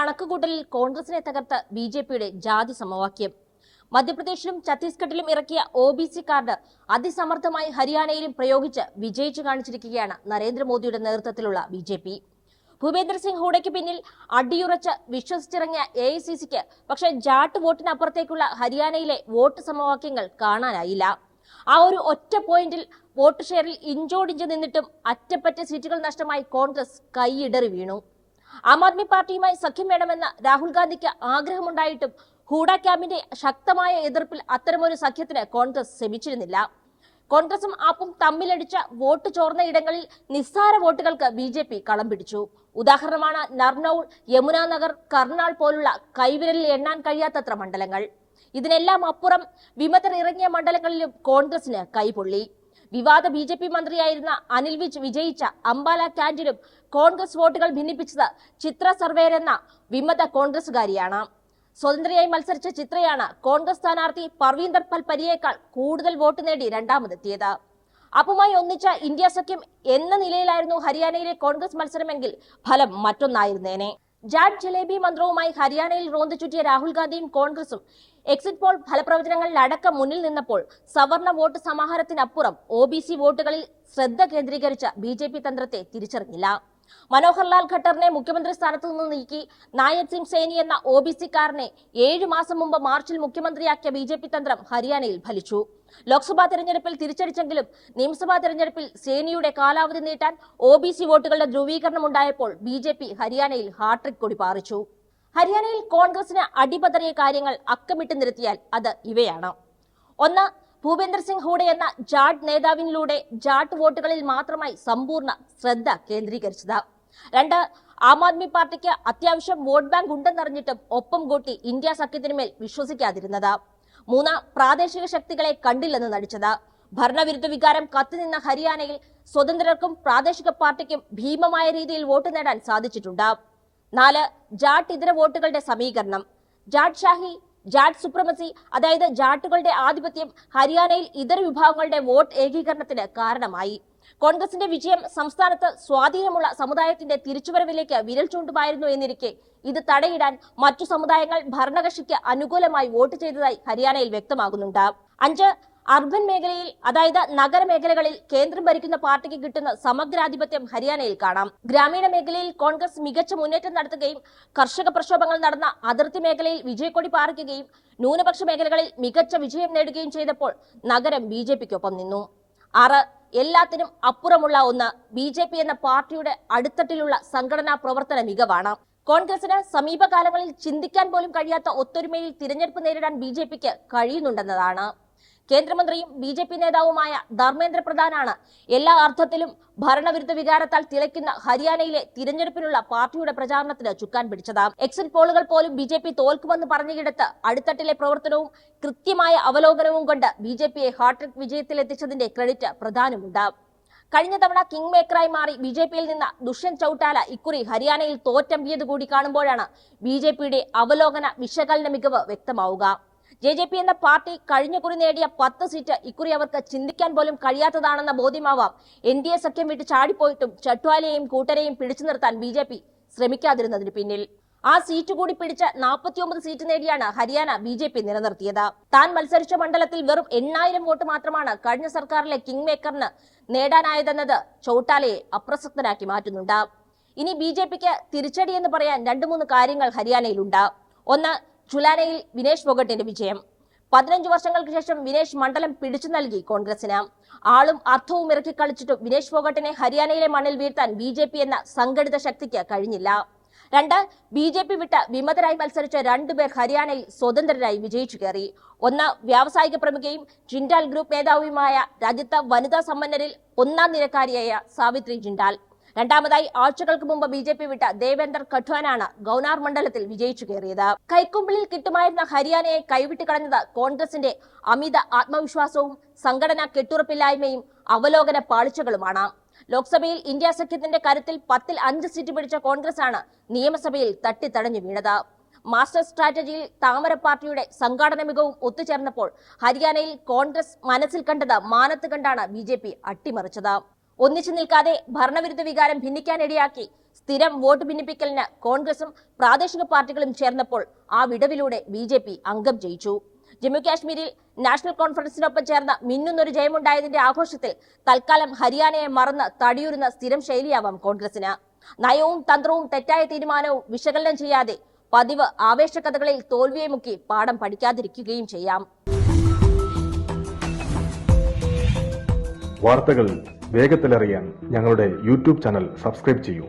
കണക്കുകൂട്ടലിൽ കോൺഗ്രസിനെ തകർത്ത് ബിജെപിയുടെ ജാതി സമവാക്യം. മധ്യപ്രദേശിലും ഛത്തീസ്ഗഡിലും ഇറക്കിയ OBC കാർഡ് അതിസമർത്ഥമായി ഹരിയാനയിലും പ്രയോഗിച്ച് വിജയിച്ചു കാണിച്ചിരിക്കുകയാണ് നരേന്ദ്രമോദിയുടെ നേതൃത്വത്തിലുള്ള ബിജെപി. ഭൂപേന്ദർ സിംഗ് ഹൂഡയ്ക്ക് പിന്നിൽ അടിയുറച്ച് വിശ്വസിച്ചിറങ്ങിയ AICCക്ക് പക്ഷേ ജാട്ട് വോട്ടിനപ്പുറത്തേക്കുള്ള ഹരിയാനയിലെ വോട്ട് സമവാക്യങ്ങൾ കാണാനായില്ല. ആ ഒരു ഒറ്റ പോയിന്റിൽ വോട്ട് ഷെയറിൽ ഇഞ്ചോടിഞ്ച് നിന്നിട്ടും അറ്റപ്പറ്റ സീറ്റുകൾ നഷ്ടമായി കോൺഗ്രസ് കൈയിടറി വീണു. ആം ആദ്മി പാർട്ടിയുമായി സഖ്യം വേണമെന്ന രാഹുൽ ഗാന്ധിക്ക് ആഗ്രഹമുണ്ടായിട്ടും ഹൂഡ ക്യാമ്പിന്റെ ശക്തമായ എതിർപ്പിൽ അത്തരമൊരു സഖ്യത്തിന് കോൺഗ്രസ് ശ്രമിച്ചിരുന്നില്ല. കോൺഗ്രസും ആപ്പും തമ്മിലടിച്ച വോട്ട് ചോർന്ന ഇടങ്ങളിൽ നിസ്സാര വോട്ടുകൾക്ക് ബിജെപി കളം പിടിച്ചു. ഉദാഹരണമാണ് നർനൌൾ, യമുനാനഗർ, കർണാൾ പോലുള്ള കൈവിരലിൽ എണ്ണാൻ കഴിയാത്തത്ര മണ്ഡലങ്ങൾ. ഇതിനെല്ലാം അപ്പുറം വിമതർ ഇറങ്ങിയ മണ്ഡലങ്ങളിലും കോൺഗ്രസിന് കൈപൊള്ളി. വിവാദ ബിജെപി മന്ത്രിയായിരുന്ന അനിൽ വിജ് വിജയിച്ച അംബാല ക്യാന്റിലും കോൺഗ്രസ് വോട്ടുകൾ ഭിന്നിപ്പിച്ചത് ചിത്ര സർവേർ എന്ന വിമത കോൺഗ്രസുകാരിയാണ്. സ്വതന്ത്രയായി മത്സരിച്ച ചിത്രയാണ് കോൺഗ്രസ് സ്ഥാനാർത്ഥി പർവീന്ദർ പൽപരിയേക്കാൾ കൂടുതൽ വോട്ട് നേടി രണ്ടാമതെത്തിയത്. അപ്പുമായി ഒന്നിച്ച ഇന്ത്യ സഖ്യം എന്ന നിലയിലായിരുന്നു ഹരിയാനയിലെ കോൺഗ്രസ് മത്സരമെങ്കിൽ ഫലം മറ്റൊന്നായിരുന്നേനെ. ജാട്ട് ജലേബി മന്ത്രവുമായി ഹരിയാനയിൽ റോന്തു ചുറ്റിയ രാഹുൽ ഗാന്ധിയും കോൺഗ്രസും എക്സിറ്റ് പോൾ ഫലപ്രവചനങ്ങളിൽ അടക്കം മുന്നിൽ നിന്നപ്പോൾ സവർണ വോട്ട് സമാഹാരത്തിനപ്പുറം OBC വോട്ടുകളിൽ ശ്രദ്ധ കേന്ദ്രീകരിച്ച ബിജെപി തന്ത്രത്തെ തിരിച്ചറിഞ്ഞില്ല. മനോഹർ ലാൽ ഖട്ടറിനെ മുഖ്യമന്ത്രി സ്ഥാനത്തു നിന്ന് നീക്കി നായക് സിംഗ് സേനി എന്ന OBC കാരനെ 7 മാസം മുമ്പ് മാർച്ചിൽ മുഖ്യമന്ത്രിയാക്കിയ ബിജെപി തന്ത്രം ഹരിയാനയിൽ ഫലിച്ചു. ലോക്സഭാ തെരഞ്ഞെടുപ്പിൽ തിരിച്ചടിച്ചെങ്കിലും നിയമസഭാ തെരഞ്ഞെടുപ്പിൽ സേനിയുടെ കാലാവധി നീട്ടാൻ OBC വോട്ടുകളുടെ ധ്രുവീകരണം ഉണ്ടായപ്പോൾ ബിജെപി ഹരിയാനയിൽ ഹാട്രിക് കൊടി പാറിച്ചു. ഹരിയാനയിൽ കോൺഗ്രസിന് അടിപതറിയ കാര്യങ്ങൾ അക്കമിട്ട് നിരത്തിയാൽ അത് ഇവയാണ്. 1. ഭൂപേന്ദർ സിംഗ് ഹൂഡ എന്ന ജാട്ട് നേതാവിനിലൂടെ ജാട്ട് വോട്ടുകളിൽ മാത്രമായി സമ്പൂർണ്ണ ശ്രദ്ധ കേന്ദ്രീകരിച്ചത്. 2. ആം ആദ്മി പാർട്ടിക്ക് അത്യാവശ്യം വോട്ട് ബാങ്ക് ഉണ്ടെന്നറിഞ്ഞിട്ടും ഒപ്പം കൂട്ടി ഇന്ത്യ സഖ്യത്തിനുമേൽ വിശ്വസിക്കാതിരുന്നത്. 3. പ്രാദേശിക ശക്തികളെ കണ്ടില്ലെന്ന് നടിച്ചത്. ഭരണവിരുദ്ധ വികാരം കത്തിനിന്ന ഹരിയാനയിൽ സ്വതന്ത്രർക്കും പ്രാദേശിക പാർട്ടിക്കും ഭീമമായ രീതിയിൽ വോട്ട് നേടാൻ സാധിച്ചിട്ടുണ്ട്. 4. ജാട്ട് ഇതര വോട്ടുകളുടെ സമീകരണം. ജാട്ട് ഷാഹി, ജാട്ട് സുപ്രമസി, അതായത് ജാട്ടുകളുടെ ആധിപത്യം ഹരിയാനയിൽ ഇതര വിഭാഗങ്ങളുടെ വോട്ട് ഏകീകരണത്തിന് കാരണമായി. കോൺഗ്രസിന്റെ വിജയം സംസ്ഥാനത്ത് സ്വാധീനമുള്ള സമുദായത്തിന്റെ തിരിച്ചുവരവിലേക്ക് വിരൽ ചൂണ്ടുമായിരുന്നു എന്നിരിക്കെ ഇത് തടയിടാൻ മറ്റു സമുദായങ്ങൾ ഭരണകക്ഷിക്ക് അനുകൂലമായി വോട്ട് ചെയ്തതായി ഹരിയാനയിൽ വ്യക്തമാകുന്നുണ്ട്. 5. അർബൻ മേഖലയിൽ, അതായത് നഗരമേഖലകളിൽ കേന്ദ്രം ഭരിക്കുന്ന പാർട്ടിക്ക് കിട്ടുന്ന സമഗ്രാധിപത്യം ഹരിയാനയിൽ കാണാം. ഗ്രാമീണ മേഖലയിൽ കോൺഗ്രസ് മികച്ച മുന്നേറ്റം നടത്തുകയും കർഷക പ്രക്ഷോഭങ്ങൾ നടന്ന അതിർത്തി മേഖലയിൽ വിജയക്കൊടി പാറിക്കുകയും ന്യൂനപക്ഷ മേഖലകളിൽ മികച്ച വിജയം നേടുകയും ചെയ്തപ്പോൾ നഗരം ബിജെപിക്കൊപ്പം നിന്നു. 6. എല്ലാത്തിനും അപ്പുറമുള്ള ഒന്ന് ബിജെപി എന്ന പാർട്ടിയുടെ അടിത്തട്ടിലുള്ള സംഘടനാ പ്രവർത്തന മികവാണ്. കോൺഗ്രസിന് സമീപകാലങ്ങളിൽ ചിന്തിക്കാൻ പോലും കഴിയാത്ത ഒത്തൊരുമയിൽ തിരഞ്ഞെടുപ്പ് നേരിടാൻ ബിജെപിക്ക് കഴിയുന്നുണ്ടെന്നതാണ്. കേന്ദ്രമന്ത്രിയും ബിജെപി നേതാവുമായ ധർമ്മേന്ദ്ര പ്രധാനാണ് എല്ലാ അർത്ഥത്തിലും ഭരണവിരുദ്ധ വികാരത്താൽ തിളയ്ക്കുന്ന ഹരിയാനയിലെ തിരഞ്ഞെടുപ്പിനുള്ള പാർട്ടിയുടെ പ്രചാരണത്തിന് ചുക്കാൻ പിടിച്ചത്. എക്സിറ്റ് പോളുകൾ പോലും ബിജെപി തോൽക്കുമെന്ന് പറഞ്ഞിടത്ത് അടിത്തട്ടിലെ പ്രവർത്തനവും കൃത്യമായ അവലോകനവും കൊണ്ട് ബിജെപിയെ ഹാട്രിക് വിജയത്തിലെത്തിച്ചതിന്റെ ക്രെഡിറ്റ് പ്രധാനമുണ്ട്. കഴിഞ്ഞ തവണ കിങ് മേക്കറായി മാറി ബിജെപിയിൽ നിന്ന് ദുഷ്യന്ത് ചൌട്ടാല ഇക്കുറി ഹരിയാനയിൽ തോറ്റമ്പിയത് കൂടി കാണുമ്പോഴാണ് ബിജെപിയുടെ അവലോകന വിശകലന മികവ് വ്യക്തമാവുക. JJP എന്ന പാർട്ടി കഴിഞ്ഞ കുറി നേടിയ 10 സീറ്റ് ഇക്കുറി അവർക്ക് ചിന്തിക്കാൻ പോലും കഴിയാത്തതാണെന്ന ബോധ്യമാവാം NDA സഖ്യം വിട്ട് ചാടിപ്പോയിട്ടും ചട്വാലയെയും കൂട്ടരെയും പിടിച്ചു നിർത്താൻ ബിജെപി ശ്രമിക്കാതിരുന്നതിന് പിന്നിൽ. ആ സീറ്റ് കൂടി പിടിച്ച് 49 സീറ്റ് നേടിയാണ് ഹരിയാന ബിജെപി നിലനിർത്തിയത്. താൻ മത്സരിച്ച മണ്ഡലത്തിൽ വെറും 8000 വോട്ട് മാത്രമാണ് കഴിഞ്ഞ സർക്കാരിലെ കിങ് മേക്കറിന് നേടാനായതെന്നത് ചൌട്ടാലയെ അപ്രസക്തനാക്കി മാറ്റുന്നുണ്ട്. ഇനി ബിജെപിക്ക് തിരിച്ചടി എന്ന് പറയാൻ 2-3 കാര്യങ്ങൾ ഹരിയാനയിലുണ്ട്. 1. ജുലാനയിൽ വിനേഷ് ഫോഗട്ടിന്റെ വിജയം. 15 വർഷങ്ങൾക്ക് ശേഷം വിനേഷ് മണ്ഡലം പിടിച്ചു നൽകി കോൺഗ്രസിന്. ആളും അർത്ഥവും ഇറക്കി കളിച്ചിട്ടും വിനേഷ് ഫോഗട്ടിനെ ഹരിയാനയിലെ മണ്ണിൽ വീഴ്ത്താൻ ബിജെപി എന്ന സംഘടിത ശക്തിക്ക് കഴിഞ്ഞില്ല. 2. ബിജെപി വിട്ട് വിമതരായി മത്സരിച്ച 2 പേർ ഹരിയാനയിൽ സ്വതന്ത്രരായി വിജയിച്ചു കയറി. 1. വ്യാവസായിക പ്രമുഖയും ജിൻഡാൽ ഗ്രൂപ്പ് നേതാവുമായ രാജ്യത്തെ വനിതാ സമ്പന്നരിൽ 1ാം നിരക്കാരിയായ സാവിത്രി ജിൻഡാൽ. 2. ആഴ്ചകൾക്ക് മുമ്പ് ബിജെപി വിട്ട ദേവേന്ദർ ഖട്വാനാണ് ഗൗനാർ മണ്ഡലത്തിൽ വിജയിച്ചു കയറിയത്. കൈക്കുമ്പിളിൽ കിട്ടുമായിരുന്ന ഹരിയാനയെ കൈവിട്ട് കളഞ്ഞത് കോൺഗ്രസിന്റെ അമിത ആത്മവിശ്വാസവും സംഘടനാ കെട്ടുറപ്പില്ലായ്മയും അവലോകന പാളിച്ചകളുമാണ്. ലോക്സഭയിൽ ഇന്ത്യ സഖ്യത്തിന്റെ കരുത്തിൽ 10ൽ 5 സീറ്റ് പിടിച്ച കോൺഗ്രസ് ആണ് നിയമസഭയിൽ തട്ടിത്തടഞ്ഞു വീണത്. മാസ്റ്റർ സ്ട്രാറ്റജിയിൽ താമര പാർട്ടിയുടെ സംഘാടന മികവും ഒത്തുചേർന്നപ്പോൾ ഹരിയാനയിൽ കോൺഗ്രസ് മനസ്സിൽ കണ്ടത് മാനത്ത് കണ്ടാണ് ബിജെപി അട്ടിമറിച്ചത്. ഒന്നിച്ചു നിൽക്കാതെ ഭരണവിരുദ്ധ വികാരം ഭിന്നിക്കാനിടയാക്കി സ്ഥിരം വോട്ട് ഭിന്നിപ്പിക്കലിന് കോൺഗ്രസും പ്രാദേശിക പാർട്ടികളും ചേർന്നപ്പോൾ ആ വിടവിലൂടെ BJP അംഗം ജയിച്ചു. ജമ്മു കാശ്മീരിൽ നാഷണൽ കോൺഫറൻസിനൊപ്പം ചേർന്ന മിന്നുന്നൊരു ജയമുണ്ടായതിന്റെ ആഘോഷത്തിൽ തൽക്കാലം ഹരിയാനയെ മറന്ന് തടിയുരുന്ന സ്ഥിരം ശൈലിയാവാം കോൺഗ്രസിന്. നയവും തന്ത്രവും തെറ്റായ തീരുമാനവും വിശകലനം ചെയ്യാതെ പതിവ് ആവേശകഥകളിൽ തോൽവിയെ മുക്കി പാഠം പഠിക്കാതിരിക്കുകയും ചെയ്യാം. വാർത്തകൾ വേഗത്തിലറിയാൻ ഞങ്ങളുടെ യൂട്യൂബ് ചാനൽ സബ്സ്ക്രൈബ് ചെയ്യൂ.